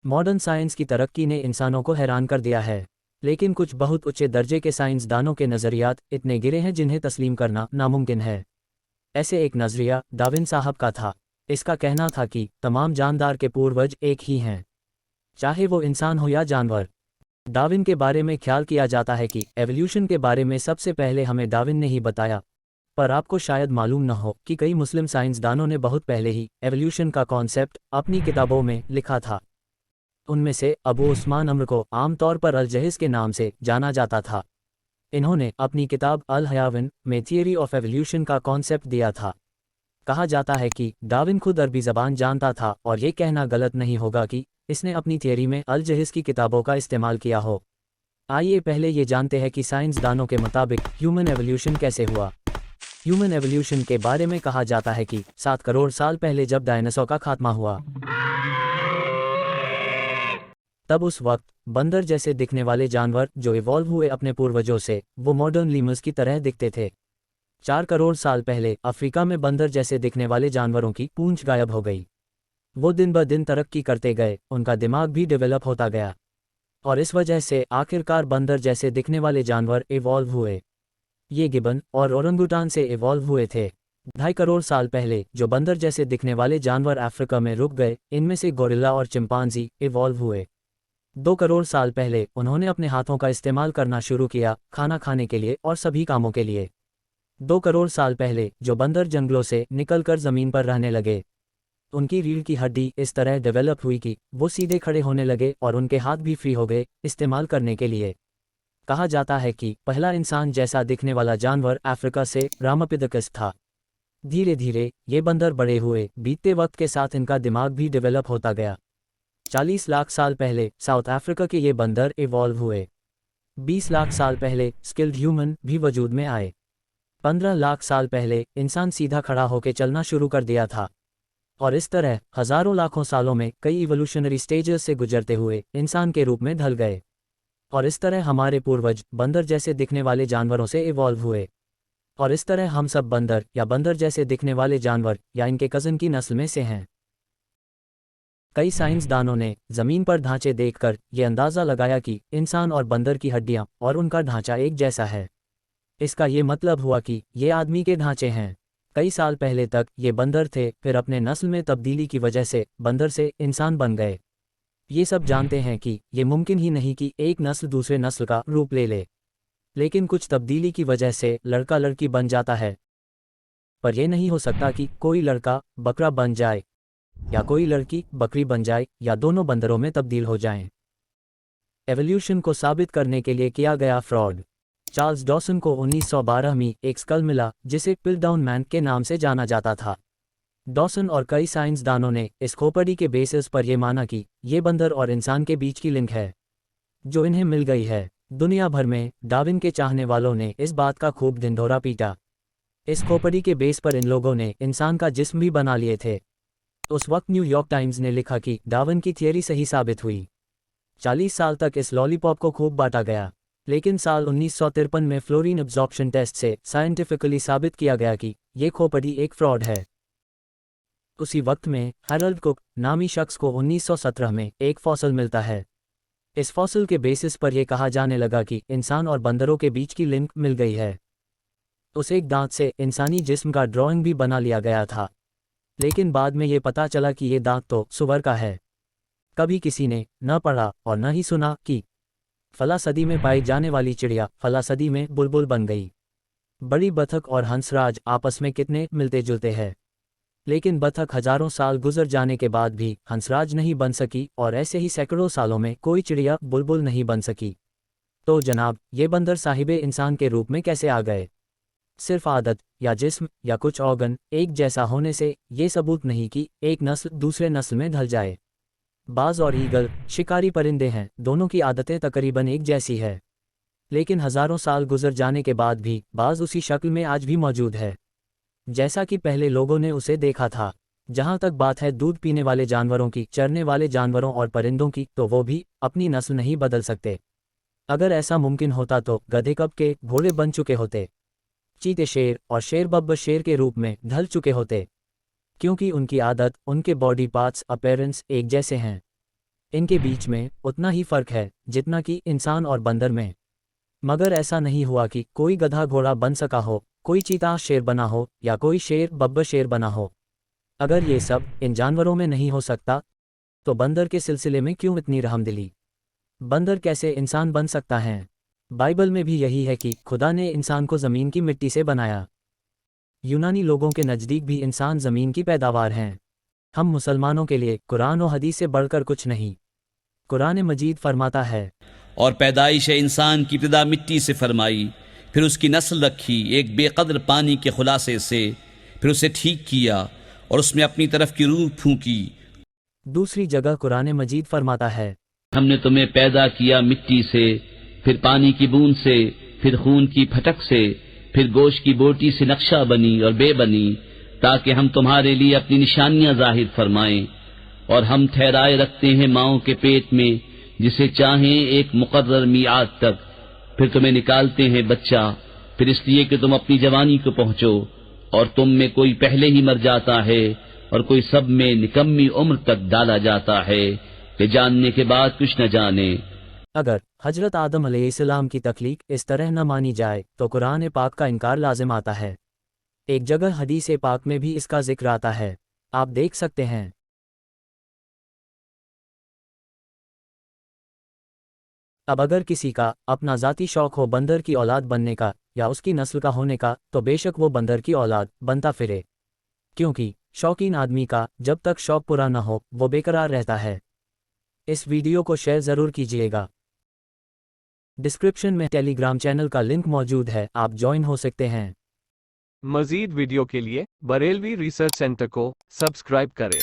Modern science की तरक्की ने इंसानों को हैरान कर दिया है, लेकिन कुछ बहुत उच्च दर्जे के साइंसदानों के नज़रियात इतने गिरे हैं जिन्हें तस्लीम करना नामुमकिन है। ऐसे एक नज़रिया डार्विन साहब का था। इसका कहना था कि तमाम जानदार के पूर्वज एक ही हैं, चाहे वो इंसान हो या जानवर। डार्विन के बारे में ख्याल किया जाता है कि एवोल्यूशन के बारे में सबसे पहले हमें डार्विन ने ही बताया, पर आपको शायद मालूम न हो कि कई मुस्लिम साइंसदानों ने बहुत पहले ही एवोल्यूशन का कॉन्सेप्ट अपनी किताबों में लिखा था। उनमें से अबू उस्मान अम्र को आमतौर पर अल-जहिज़ के नाम से जाना जाता था। इन्होंने अपनी किताब अल-हयावन में थियरी ऑफ एवोल्यूशन का कॉन्सेप्ट दिया था। कहा जाता है कि डार्विन खुद अरबी ज़बान जानता था और ये कहना गलत नहीं होगा कि इसने अपनी थियरी में अल-जहिज़ की किताबों का इस्तेमाल किया हो। आइए पहले ये जानते हैं कि साइंसदानों के मुताबिक ह्यूमन एवोल्यूशन कैसे हुआ। ह्यूमन एवोल्यूशन के बारे में कहा जाता है कि 7 करोड़ साल पहले जब डायनासोर का खात्मा हुआ, तब उस वक्त बंदर जैसे दिखने वाले जानवर जो इवॉल्व हुए अपने पूर्वजों से, वो मॉडर्न लीमर्स की तरह दिखते थे। 4 करोड़ साल पहले अफ्रीका में बंदर जैसे दिखने वाले जानवरों की पूंछ गायब हो गई। वो दिन ब दिन तरक्की करते गए, उनका दिमाग भी डेवलप होता गया, और इस वजह से आखिरकार बंदर जैसे दिखने वाले जानवर इवॉल्व हुए। ये गिबन और ओरंगुटान से इवॉल्व हुए थे। 2.5 करोड़ साल पहले जो बंदर जैसे दिखने वाले जानवर अफ्रीका में रुक गए, इनमें से गोरिल्ला और चिंपांजी इवॉल्व हुए। 2 करोड़ साल पहले उन्होंने अपने हाथों का इस्तेमाल करना शुरू किया, खाना खाने के लिए और सभी कामों के लिए। 2 करोड़ साल पहले जो बंदर जंगलों से निकलकर ज़मीन पर रहने लगे, उनकी रीढ़ की हड्डी इस तरह डेवलप हुई कि वो सीधे खड़े होने लगे और उनके हाथ भी फ्री हो गए इस्तेमाल करने के लिए। कहा जाता है कि पहला इंसान जैसा दिखने वाला जानवर अफ्रीका से रामापिथेकस था। धीरे धीरे ये बंदर बड़े हुए, बीतते वक्त के साथ इनका दिमाग भी डेवलप होता गया। 40 लाख साल पहले साउथ अफ्रीका के ये बंदर इवॉल्व हुए। 20 लाख साल पहले स्किल्ड ह्यूमन भी वजूद में आए। 15 लाख साल पहले इंसान सीधा खड़ा होकर चलना शुरू कर दिया था, और इस तरह हजारों लाखों सालों में कई इवोल्यूशनरी स्टेजेस से गुजरते हुए इंसान के रूप में ढल गए, और इस तरह हमारे पूर्वज बंदर जैसे दिखने वाले जानवरों से इवॉल्व हुए, और इस तरह हम सब बंदर या बंदर जैसे दिखने वाले जानवर या इनके कज़न की नस्ल में से हैं। कई साइंसदानों ने ज़मीन पर ढांचे देखकर ये अंदाज़ा लगाया कि इंसान और बंदर की हड्डियां और उनका ढांचा एक जैसा है। इसका ये मतलब हुआ कि ये आदमी के ढांचे हैं। कई साल पहले तक ये बंदर थे, फिर अपने नस्ल में तब्दीली की वजह से बंदर से इंसान बन गए। ये सब जानते हैं कि ये मुमकिन ही नहीं कि एक नस्ल दूसरे नस्ल का रूप ले ले, लेकिन कुछ तब्दीली की वजह से लड़का लड़की बन जाता है। पर यह नहीं हो सकता कि कोई लड़का बकरा बन जाए या कोई लड़की बकरी बन जाए या दोनों बंदरों में तब्दील हो जाएं। एवोल्यूशन को साबित करने के लिए किया गया फ्रॉड। चार्ल्स डॉसन को 1912 में एक स्कल मिला जिसे पिल्टडाउन मैन के नाम से जाना जाता था। डॉसन और कई साइंसदानों ने इस खोपड़ी के बेसिस पर यह माना कि ये बंदर और इंसान के बीच की लिंक है जो इन्हें मिल गई है। दुनिया भर में डार्विन के चाहने वालों ने इस बात का खूब ढिंढोरा पीटा। इस खोपड़ी के बेस पर इन लोगों ने इंसान का जिस्म भी बना लिए थे। उस वक्त न्यूयॉर्क टाइम्स ने लिखा कि डार्विन की थियरी सही साबित हुई। 40 साल तक इस लॉलीपॉप को खूब बांटा गया, लेकिन साल 1953 में फ्लोरीन एब्जॉर्प्शन टेस्ट से साइंटिफिकली साबित किया गया कि ये खोपड़ी एक फ्रॉड है। उसी वक्त में हैरोल्ड कुक नामी शख्स को 1917 में एक फॉसिल मिलता है। इस फॉसिल के बेसिस पर यह कहा जाने लगा कि इंसान और बंदरों के बीच की लिंक मिल गई है। उस एक दांत से इंसानी जिस्म का ड्राइंग भी बना लिया गया था, लेकिन बाद में ये पता चला कि ये दांत तो सुअर का है। कभी किसी ने न पढ़ा और न ही सुना कि फला सदी में पाई जाने वाली चिड़िया फला सदी में बुलबुल बन गई। बड़ी बतख और हंसराज आपस में कितने मिलते जुलते हैं, लेकिन बतख हजारों साल गुजर जाने के बाद भी हंसराज नहीं बन सकी, और ऐसे ही सैकड़ों सालों में कोई चिड़िया बुलबुल नहीं बन सकी। तो जनाब, ये बंदर साहिबे इंसान के रूप में कैसे आ गए? सिर्फ आदत या जिस्म या कुछ ऑर्गन एक जैसा होने से ये सबूत नहीं कि एक नस्ल दूसरे नस्ल में ढल जाए। बाज और ईगल शिकारी परिंदे हैं, दोनों की आदतें तकरीबन एक जैसी है, लेकिन हजारों साल गुजर जाने के बाद भी बाज उसी शक्ल में आज भी मौजूद है जैसा कि पहले लोगों ने उसे देखा था। जहां तक बात है दूध पीने वाले जानवरों की, चरने वाले जानवरों और परिंदों की, तो वो भी अपनी नस्ल नहीं बदल सकते। अगर ऐसा मुमकिन होता तो गधे कब के घोड़े बन चुके होते, चीते शेर और शेर बब्बर शेर के रूप में ढल चुके होते, क्योंकि उनकी आदत, उनके बॉडी पार्ट्स, अपीयरेंस एक जैसे हैं। इनके बीच में उतना ही फर्क है जितना कि इंसान और बंदर में। मगर ऐसा नहीं हुआ कि कोई गधा घोड़ा बन सका हो, कोई चीता शेर बना हो या कोई शेर बब्बर शेर बना हो। अगर ये सब इन जानवरों में नहीं हो सकता तो बंदर के सिलसिले में क्यों इतनी रहमदिली? बंदर कैसे इंसान बन सकता है? बाइबल में भी यही है कि खुदा ने इंसान को ज़मीन की मिट्टी से बनाया। यूनानी लोगों के नज़दीक भी इंसान ज़मीन की पैदावार हैं। हम मुसलमानों के लिए कुरान और हदीस से बढ़कर कुछ नहीं। कुरान मजीद फरमाता है, और पैदाइश इंसान की इब्तिदा मिट्टी से फरमाई, फिर उसकी नस्ल रखी एक बेकदर पानी के खुलासे से, फिर उसे ठीक किया और उसमें अपनी तरफ की रूह फूंकी। दूसरी जगह कुरान मजीद फरमाता है, हमने तुम्हें पैदा किया मिट्टी से, फिर पानी की बूंद से, फिर खून की फटक से, फिर गोश्त की बोटी से नक्शा बनी और बे बनी, ताकि हम तुम्हारे लिए अपनी निशानियां जाहिर फरमाएं। और हम ठहराए रखते हैं माओं के पेट में जिसे चाहें एक मुकर्रर मियाद तक, फिर तुम्हें निकालते हैं बच्चा, फिर इसलिए कि तुम अपनी जवानी को पहुंचो, और तुम में कोई पहले ही मर जाता है और कोई सब में निकम्मी उम्र तक डाला जाता है कि जानने के बाद कुछ न जाने। अगर हजरत आदम अलैहिस्सलाम की तख्लीक इस तरह न मानी जाए तो कुरान पाक का इनकार लाजिम आता है। एक जगह हदीस पाक में भी इसका जिक्र आता है, आप देख सकते हैं। अब अगर किसी का अपना ज़ाती शौक हो बंदर की औलाद बनने का या उसकी नस्ल का होने का, तो बेशक वो बंदर की औलाद बनता फिरे, क्योंकि शौकीन आदमी का जब तक शौक पूरा न हो वो बेकरार रहता है। इस वीडियो को शेयर ज़रूर कीजिएगा। डिस्क्रिप्शन में टेलीग्राम चैनल का लिंक मौजूद है, आप ज्वाइन हो सकते हैं। मज़ीद वीडियो के लिए बरेलवी रिसर्च सेंटर को सब्सक्राइब करें।